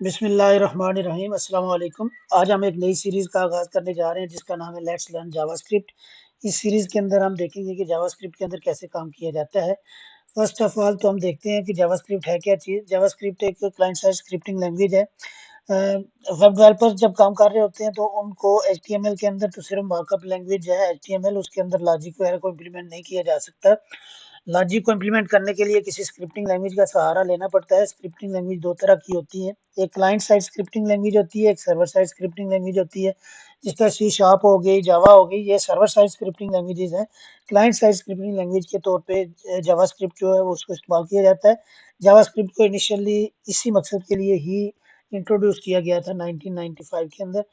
बिस्मिल्लाहिर्रहमानिर्रहीम अस्सलाम वालेकुम। आज हम एक नई सीरीज़ का आगाज़ करने जा रहे हैं जिसका नाम है लेट्स लर्न जावास्क्रिप्ट। इस सीरीज़ के अंदर हम देखेंगे कि जावास्क्रिप्ट के अंदर कैसे काम किया जाता है। फर्स्ट ऑफ ऑल तो हम देखते हैं कि जावास्क्रिप्ट है क्या चीज़। जावास्क्रिप्ट एक क्लाइंट साइड स्क्रिप्टिंग लैंग्वेज है। वेब डेवलपर्स जब काम कर रहे होते हैं तो उनको एचटीएमएल के अंदर तो सिर्फ मार्कअप लैंग्वेज है एचटीएमएल, उसके अंदर लॉजिक वगैरह को इम्प्लीमेंट नहीं किया जा सकता। लॉजिक को इम्प्लीमेंट करने के लिए किसी स्क्रिप्टिंग लैंग्वेज का सहारा लेना पड़ता है। स्क्रिप्टिंग लैंग्वेज दो तरह की होती है, एक क्लाइंट साइड स्क्रिप्टिंग लैंग्वेज होती है, एक सर्वर साइड स्क्रिप्टिंग लैंग्वेज होती है। जिस तरह सी शार्प हो गई, जावा हो गई, ये सर्वर साइड स्क्रिप्टिंग लैंग्वेजेस हैं। क्लाइंट साइड स्क्रिप्टिंग लैंग्वेज के तौर पे जावास्क्रिप्ट जो है वो उसको इस्तेमाल किया जाता है। जावास्क्रिप्ट को इनिशियली इसी मकसद के लिए ही इंट्रोड्यूस किया गया था 1995 के अंदर।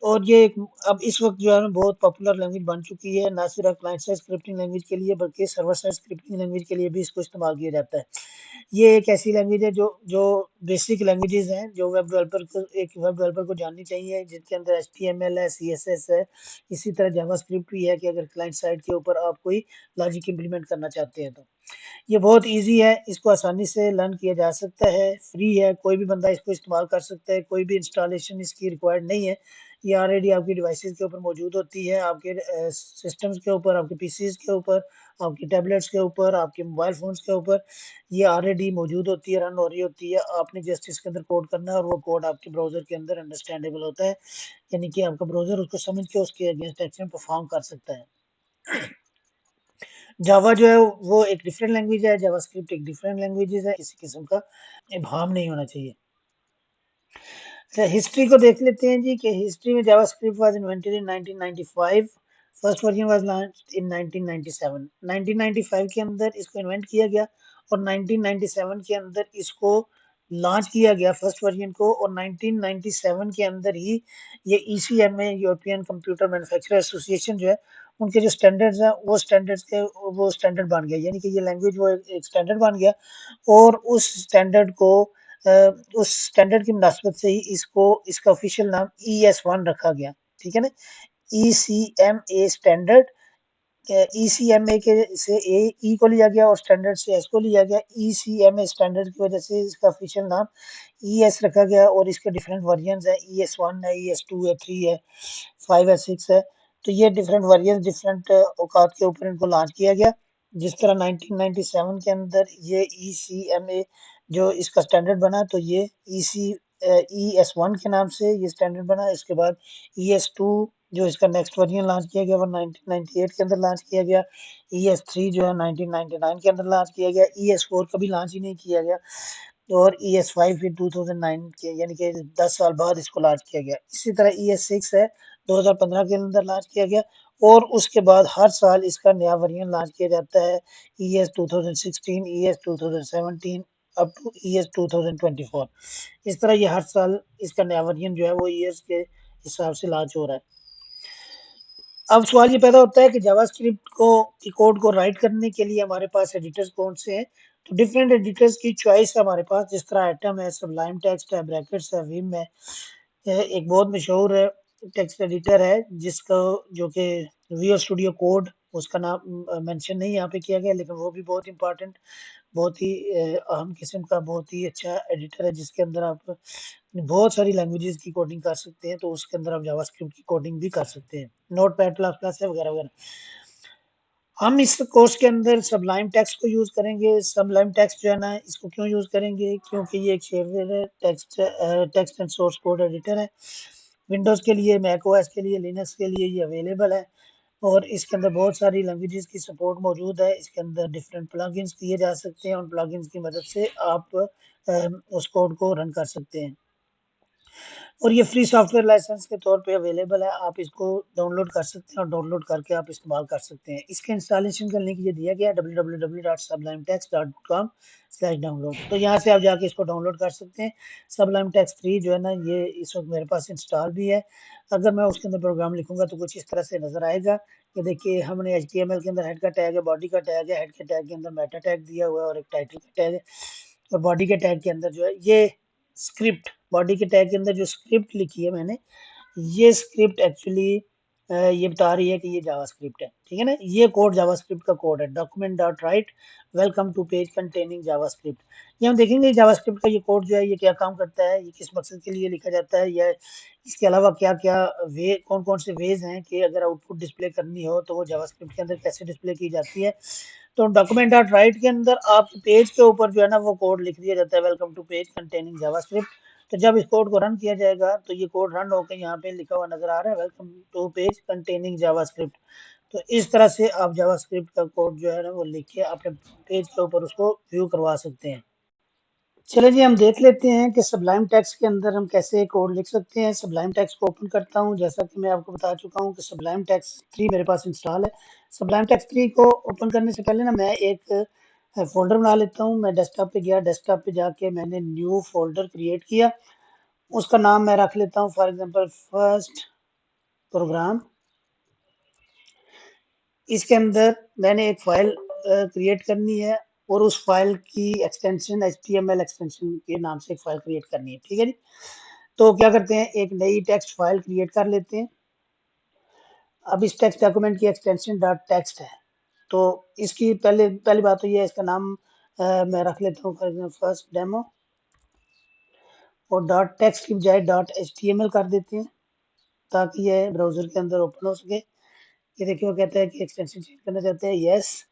और ये एक अब इस वक्त जो है ना बहुत पॉपुलर लैंग्वेज बन चुकी है, ना सिर्फ क्लाइंट साइड स्क्रिप्टिंग लैंग्वेज के लिए बल्कि सर्वर साइड स्क्रिप्टिंग लैंग्वेज के लिए भी इसको इस्तेमाल किया जाता है। ये एक ऐसी लैंग्वेज है जो जो बेसिक लैंग्वेजेस हैं जो वेब डेवलपर को जाननी चाहिए, जिनके अंदर एचटीएमएल है, सीएसएस है। इसी तरह जावास्क्रिप्ट भी है कि अगर क्लाइंट साइड के ऊपर आप कोई लॉजिक इंप्लीमेंट करना चाहते हैं तो ये बहुत ईज़ी है, इसको आसानी से लर्न किया जा सकता है, फ्री है, कोई भी बंदा इसको इस्तेमाल कर सकता है, कोई भी इंस्टॉलेशन इसकी रिक्वायर्ड नहीं है। ये ऑलरेडी आपकी डिवाइसेज़ के ऊपर मौजूद होती है, आपके सिस्टम्स के ऊपर, आपके पीसीज़ के ऊपर, आपकी टैबलेट्स के ऊपर, आपके मोबाइल फ़ोन्स के ऊपर, ये ऑलरेडी मौजूद होती है, रन हो रही होती है। आपने जस्ट इसके अंदर कोड करना है और वो कोड आपके ब्राउज़र के अंदर अंडरस्टैंडेबल होता है, यानी कि आपका ब्राउज़र उसको समझ के उसके अगेंस्ट एक्शन परफ़ॉर्म कर सकता है। जावा जो है वो एक डिफरेंट लैंग्वेज है, जावास्क्रिप्ट एक डिफरेंट लैंग्वेजेस है, किसी किस्म का इब्हाम नहीं होना चाहिए। अच्छा, हिस्ट्री को देख लेते हैं जी कि हिस्ट्री में JavaScript was invented in 1995, first version was launched in 1997। 1995 के अंदर इसको इन्वेंट किया गया और 1997 के अंदर इसको लॉन्च किया गया फर्स्ट वर्जन को, और 1997 के अंदर ही ये ईसीएमए यूरोपियन कंप्यूटर मैन्युफैक्चरर एसोसिएशन जो है उनके जो स्टैंडर्ड्स हैं वो स्टैंडर्ड बन गया, यानी कि ये लैंग्वेज वो एक स्टैंडर्ड बन गया। और अ, उस स्टैंडर्ड की मुनासबत से ही इसको इसका ऑफिशियल नाम ES1 रखा गया। ठीक है ना, ECMA स्टैंडर्ड, ECMA के से ई को लिया गया और स्टैंडर्ड से एस को लिया गया। ECMA स्टैंडर्ड की वजह से इसका ऑफिशियल नाम ES रखा गया और इसके डिफरेंट वर्जन है, ES1 है, ES2 है, 3 है, 5 है, 6 है। तो ये डिफरेंट वर्जन डिफरेंट औकात के ऊपर इनको लॉन्च किया गया। जिस तरह 1997 के अंदर ये ECMA जो इसका स्टैंडर्ड बना, तो ये ES1 के नाम से ये स्टैंडर्ड बना। इसके बाद ES2 जो इसका नेक्स्ट वर्जन लॉन्च किया गया वो 1998 के अंदर लॉन्च किया गया। ES3 जो है 1999 के अंदर लॉन्च किया गया। ES4 कभी लॉन्च ही नहीं किया गया और ES5 फिर 2009 के यानी कि 10 साल बाद इसको लॉन्च किया गया। इसी तरह ES6 है 2015 के अंदर लॉन्च किया गया और उसके बाद हर साल इसका नया वेरिएंट लॉन्च किया जाता है। ES 2016, ES 2017 up to ES 2024। इस तरह ये हर साल इसका नया वेरिएंट जो है वो ईयर्स के हिसाब से लॉन्च हो रहा है। अब सवाल ये पैदा होता है कि जावास्क्रिप्ट को की कोड को राइट करने के लिए हमारे पास एडिटर्स कौन से हैं। तो डिफरेंट एडिटर्स की चॉइस है हमारे पास, जिस तरह एटम है, सबलाइम टेक्स्ट है, ब्रैकेट्स है, विम है। यह एक बहुत मशहूर टेक्स्ट एडिटर है जिसका जो कि विजुअल स्टूडियो कोड, उसका नाम मेंशन नहीं यहाँ पे किया गया, लेकिन वो भी बहुत इंपॉर्टेंट, बहुत ही अहम किस्म का बहुत ही अच्छा एडिटर है जिसके अंदर आप बहुत सारी लैंग्वेजेस की कोडिंग कर सकते हैं। तो उसके अंदर आप जावास्क्रिप्ट की कोडिंग भी कर सकते हैं, नोटपैड प्लस प्लस है वगैरह वगैरह। हम इस कोर्स के अंदर सबलाइम टेक्स्ट को यूज़ करेंगे। सबलाइम टेक्स्ट जो है ना, इसको क्यों यूज़ करेंगे, क्योंकि ये एक शेयरवेयर है, text and source code editor है। विंडोज़ के लिए, मैक ओएस के लिए, लिनक्स के लिए ये अवेलेबल है और इसके अंदर बहुत सारी लैंग्वेजेस की सपोर्ट मौजूद है। इसके अंदर डिफरेंट प्लगइन्स किए जा सकते हैं, उन प्लगइन्स की मदद से आप उस कोड को रन कर सकते हैं। और ये फ्री सॉफ्टवेयर लाइसेंस के तौर पे अवेलेबल है, आप इसको डाउनलोड कर सकते हैं और डाउनलोड करके आप इस्तेमाल कर सकते हैं। इसके इंस्टॉलेशन का लिंक ये दिया गया है www.sublimetext.com/download। तो यहाँ से आप जाके इसको डाउनलोड कर सकते हैं। सबलाइम टेक्स्ट 3 जो है ना, ये इस वक्त मेरे पास इंस्टॉल भी है। अगर मैं उसके अंदर प्रोग्राम लिखूंगा तो कुछ इस तरह से नजर आएगा कि देखिए, हमने HTML के अंदर हेड का टैग है, बॉडी का टैग है, हेड के टैग के अंदर मेटा टैग दिया हुआ है और एक टाइटल का टैग है। और बॉडी के टैग के अंदर जो है ये स्क्रिप्ट, बॉडी के टैग के अंदर जो स्क्रिप्ट लिखी है मैंने, ये स्क्रिप्ट एक्चुअली ये बता रही है कि ये जावास्क्रिप्ट है, ठीक है ना। ये कोड जावास्क्रिप्ट का कोड है, document dot write welcome to page containing JavaScript. ये हम देखेंगे जावास्क्रिप्ट का ये कोड जो है ये क्या काम करता है, ये किस मकसद के लिए लिखा जाता है, या इसके अलावा क्या क्या वे, कौन कौन से वेज हैं कि अगर आउटपुट डिस्प्ले करनी हो तो वो जावास्क्रिप्ट के अंदर कैसे डिस्प्ले की जाती है। तो डॉक्यूमेंट डॉट राइट के अंदर आप पेज के ऊपर जो है ना वो कोड लिख दिया जाता है, welcome to page containing JavaScript. तो जब इस कोड को रन किया जाएगा तो ये कोड रन होकर यहाँ पे लिखा हुआ नजर आ रहा है, welcome to page containing JavaScript. तो इस तरह से आप जावास्क्रिप्ट का कोड जो है ना वो लिख के अपने पेज के ऊपर उसको व्यू करवा सकते हैं। चलिए जी, हम देख लेते हैं कि सबलाइम टेक्स्ट के अंदर हम कैसे कोड लिख सकते हैं। सबलाइम टेक्स्ट को ओपन करता हूं, जैसा कि मैं आपको बता चुका हूं कि सबलाइम टेक्स्ट 3 मेरे पास इंस्टॉल है। सबलाइम टेक्स्ट 3 को ओपन करने से पहले ना मैं एक फोल्डर बना लेता हूं। मैं डेस्कटॉप पे गया, डेस्कटॉप पे जाके मैंने न्यू फोल्डर क्रिएट किया। उसका नाम मैं रख लेता हूं फॉर एग्जांपल फर्स्ट प्रोग्राम। इसके अंदर मैंने एक फाइल क्रिएट करनी है और उस फाइल की एक्सटेंशन HTML एक्सटेंशन के नाम से एक फाइल क्रिएट करनी है, ठीक है जी। तो क्या करते हैं, एक नई टेक्स्ट फाइल क्रिएट कर लेते हैं। अब इस टेक्स्ट डॉक्यूमेंट की एक्सटेंशन डॉट टेक्स्ट है। तो इसकी पहले पहली बात तो ये है, इसका नाम मैं रख लेता हूँ फॉर एग्जाम्पल फर्स्ट डेमो, और डॉट टेक्स्ट की बजाय डॉट HTML कर देते हैं ताकि ये ब्राउजर के अंदर ओपन हो सके। ये देखिए वो कहता है कि एक्सटेंशन चेंज करना चाहते हैं, यस।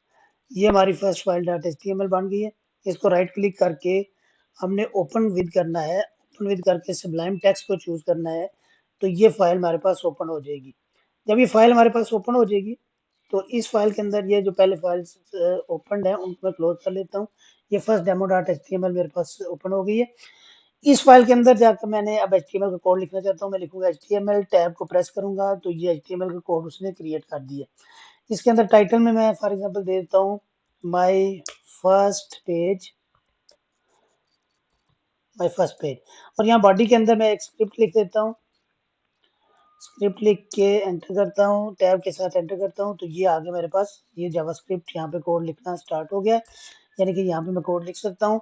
ये हमारी फर्स्ट फाइल डॉट HTML बन गई है। इसको राइट क्लिक करके हमने ओपन विद करना है, ओपन विद करके सबलाइम टेक्स्ट को चूज करना है, तो ये फाइल हमारे पास ओपन हो जाएगी। जब ये फाइल हमारे पास ओपन हो जाएगी तो इस फाइल के अंदर ये जो पहले फाइल्स ओपन है उनको मैं क्लोज कर लेता हूँ। ये फर्स्ट डेमो डॉट HTML मेरे पास ओपन हो गई है। इस फाइल के अंदर जाकर मैंने अब HTML का कोड लिखना चाहता हूँ। मैं लिखूंगा HTML, टैब को प्रेस करूंगा तो ये HTML का कोड उसने क्रिएट कर दिया। इसके अंदर टाइटल में मैं फॉर एग्जांपल दे देता हूँ my first page, my first page. और यहाँ बॉडी के अंदर मैं एक स्क्रिप्ट लिख देता हूँ। स्क्रिप्ट लिख के एंटर करता हूँ, टैब के साथ एंटर करता हूँ, तो ये आगे मेरे पास ये जावास्क्रिप्ट यहाँ पे कोड लिखना स्टार्ट हो गया है। यानी कि यहाँ पे मैं कोड लिख सकता हूँ।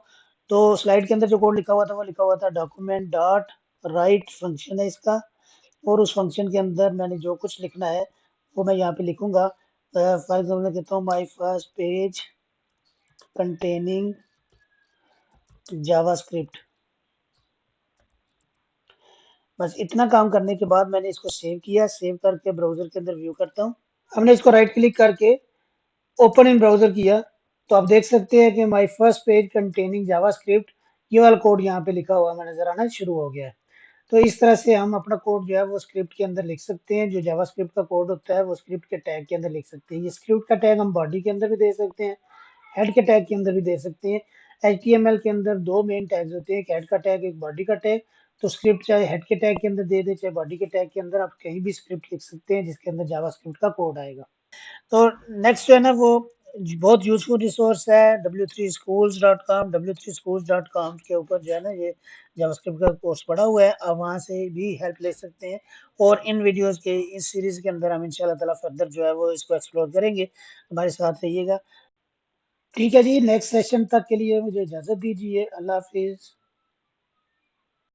तो स्लाइड के अंदर जो कोड लिखा हुआ था वो लिखा हुआ था डॉक्यूमेंट डॉट राइट फंक्शन है इसका, और उस फंक्शन के अंदर मैंने जो कुछ लिखना है वो मैं यहाँ पे लिखूंगा। फॉर एग्जाम्पल मैं कहता हूँ my first page containing JavaScript. बस इतना काम करने के बाद मैंने इसको सेव किया, सेव करके ब्राउजर के अंदर व्यू करता हूँ। हमने इसको राइट क्लिक करके ओपन इन ब्राउजर किया तो आप देख सकते हैं कि my first page containing JavaScript, ये वाला कोड यहाँ पे लिखा हुआ हमें नजर आना शुरू हो गया है। तो इस तरह से हम अपना कोड जो है वो स्क्रिप्ट के अंदर लिख सकते हैं। जो जावास्क्रिप्ट का कोड होता है वो स्क्रिप्ट के टैग के अंदर लिख सकते हैं। ये स्क्रिप्ट का टैग हम बॉडी के अंदर भी दे सकते हैं, हेड के टैग के अंदर भी दे सकते हैं। HTML के अंदर दो मेन टैग्स होते हैं, एक हेड का टैग, एक बॉडी का टैग। तो स्क्रिप्ट चाहे हेड के टैग के अंदर दे दे चाहे बॉडी के टैग के अंदर, आप कहीं भी स्क्रिप्ट लिख सकते हैं जिसके अंदर जावास्क्रिप्ट का कोड आएगा। तो नेक्स्ट जो है ना वो बहुत यूजफुल रिसोर्स है w3schools.com। w3schools.com के ऊपर जो है ना ये जावास्क्रिप्ट का कोर्स पड़ा हुआ है, आप वहाँ से भी हेल्प ले सकते हैं। और इन वीडियोस के इस सीरीज के अंदर हम इंशाल्लाह ताला फर्दर जो है वो इसको एक्सप्लोर करेंगे। हमारे साथ रहिएगा। ठीक है जी, नेक्स्ट सेशन तक के लिए मुझे इजाज़त दीजिए। अल्लाह हाफिज़।